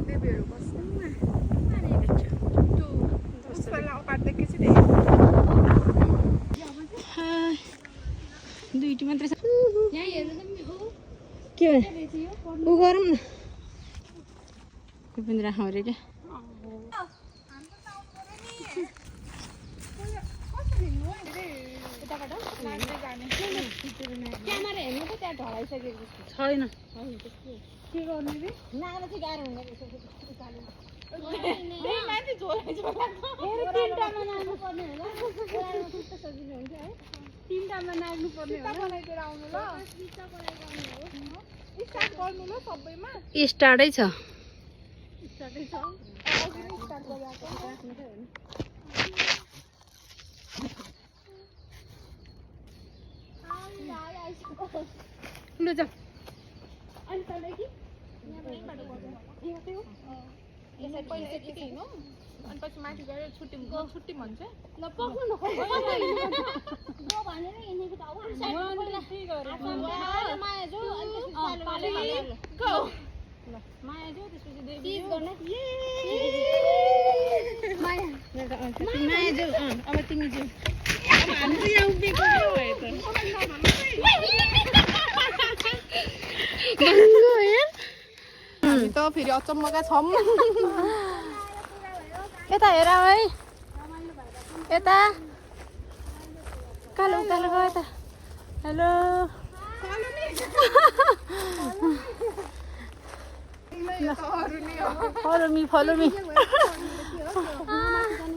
देवीहरू बस्नु दुईटी मात्रै छ के ऊ गरौँ न यो पनि राखौँ अरे क्या क्यामेरा हेर्नु त त्यहाँ ढलाइसकेको छैन के गर्नु रे नाग्न चाहिँ गाह्रो हुने रहेछ तिनटामा नाग्नु पर्ने होला सजिलो हुन्छ है तिनटामा नाग्नु पर्ने होला स्टार्टै छ लु जाऊ अनि तँलाई कि अनि पछि माथि गएर छुट्टी भन्छ ल पक्नु न भनेर हिँडेको त माया जो माया जो त्यसपछि देवी माया जो अब तिमी जो हामी चाहिँ यहाँ उभिएको भयो त हामी त फेरि अचम्मका छौँ यता हेर है यता कालो उकालो गयो त हेलो follow me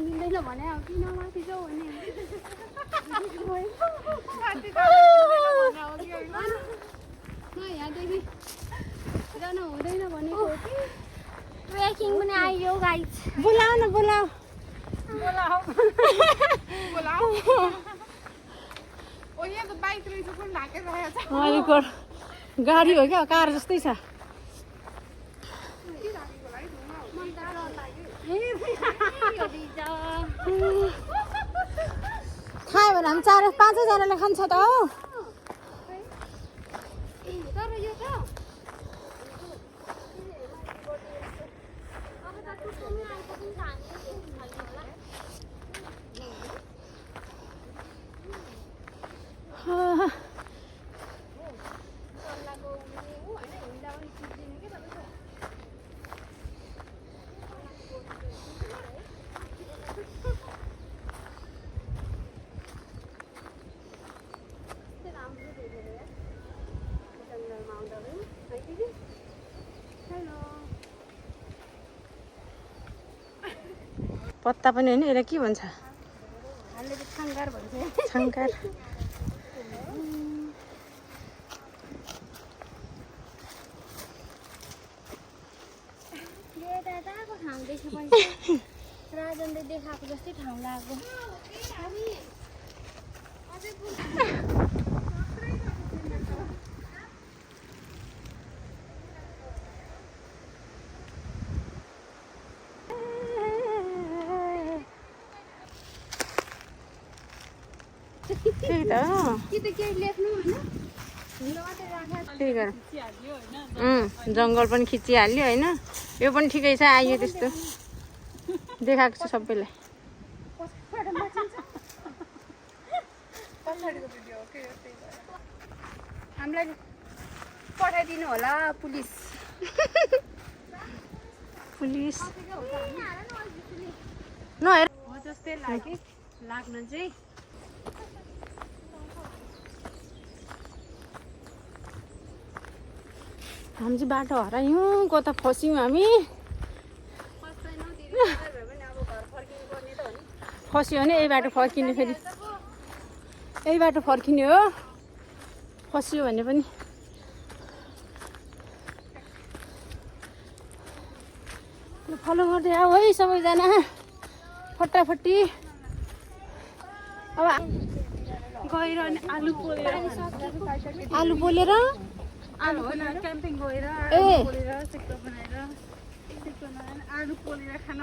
मिल्दैन भने किन माथि जाऊ भने यहाँदेखि जानु हुँदैन भनेको ट्रेकिङ पनि आयो गाइस बोलाऊ न बोलाऊ ओ यहाँ त बाइक रहेछ कुन ढाकेर गाडी हो क्या कार जस्तै छ खायो भने हामी 4-5 जनाले खान्छ त हो पत्ता पनि हैन यसलाई के भन्छ हामीले त छाङ्गार भन्छ छाङ्गार यो दादाको ठाउँ देखेपछि राजनले देखाएको जस्तै ठाउँ लाग्यो जङ्गल पनि खिचिहाल्यो होइन यो पनि ठिकै छ आइयो त्यस्तो देखाएको छ सबैलाई हामीलाई पठाइदिनु होला पुलिस नहेर जस्तै लाग्न चाहिँ हामी चाहिँ बाटो हरायौँ कता फस्यौँ हामी फस्यो भने यही बाटो फर्किने फेरि यही बाटो फर्किने हो फस्यो भने पनि फलो गर्दै आऊ है सबैजना फटाफटी अब गएर अनि आलु पोलेर क्याम्पिङ गएर आलु पोलेर खान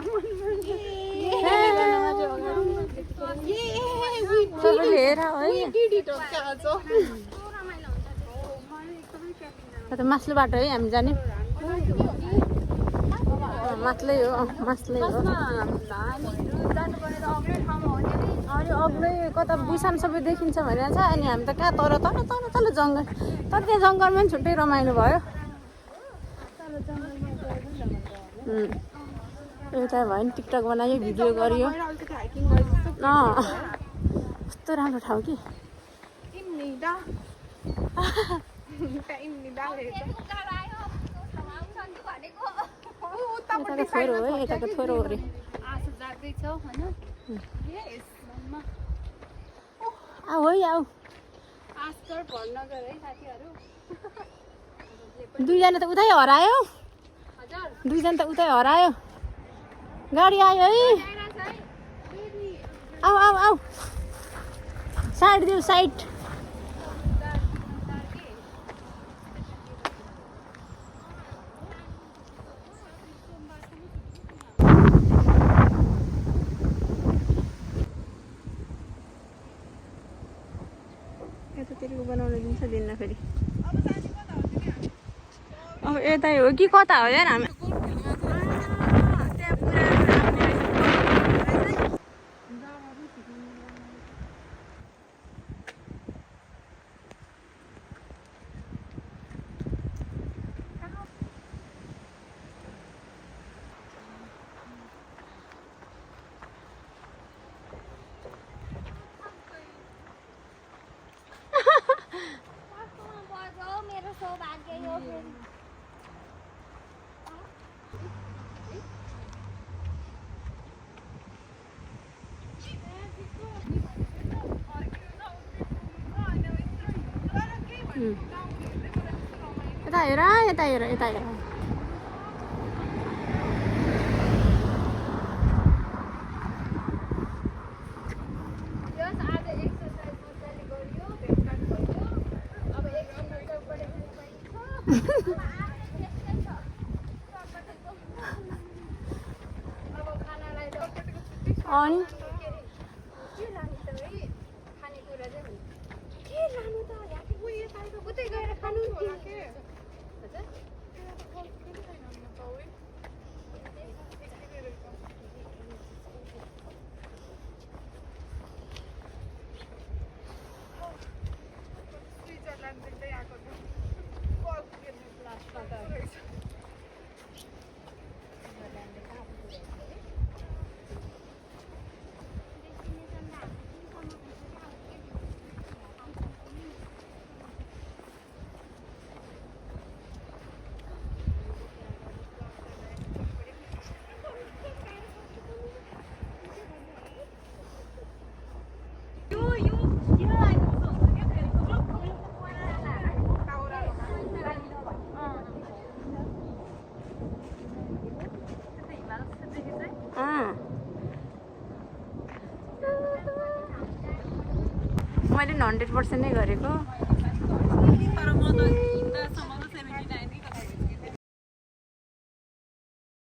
मास्लो बाटो है हामी जाने मास्लै हो मास्लै हो अनि अग्लै कता बुसान सबै देखिन्छ भनेको छ अनि हामी त कहाँ तल जङ्गल तर त्यहाँ जङ्गलमा पनि छुट्टै रमाइलो भयो एउटा भयो नि टिकटक बनायो भिडियो गरियो कस्तो राम्रो ठाउँ कि यताको छोरो हो यताको छोरो हो अरे आऊ है आऊ दुईजना त उतै हरायो गाडी आयो है आऊ आऊ आऊ साइड देऊ साइड यतातिरको बनाउन दिन्छ दिन्न फेरि अब यतै हो कि कता हो यार हामी यता हेर यता हेर यता हेर अनि मैले 100% नै गरेको